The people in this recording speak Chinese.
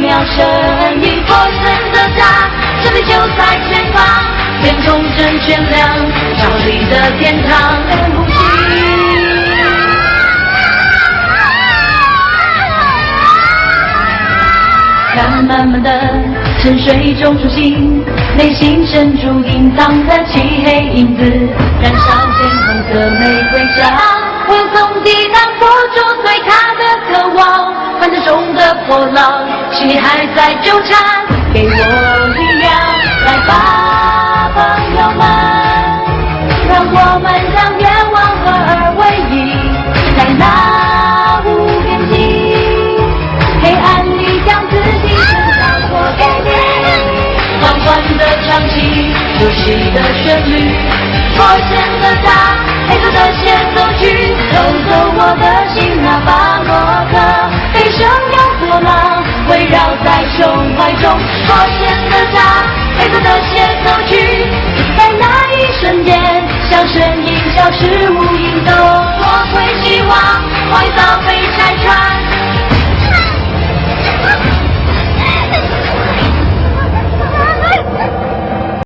渺身影，破森的家，胜利就在前方，天空正绚亮，朝里的天堂的呼吸。看慢慢的沉睡中苏醒，内心深处隐藏的漆黑影子，燃烧鲜红色玫瑰香，我用总抵挡不住对他的渴望，翻腾中的波浪，心里还在纠缠，给我力量，来吧，朋友们，让我们将愿望合而为一，在那无边际，黑暗里将自己交托给你，缓缓地唱起游戏的旋律，破茧的家，黑色的协奏曲，偷走我的心啊，巴洛克，悲伤有波浪围绕在胸怀中，破茧的家，黑色的协奏曲，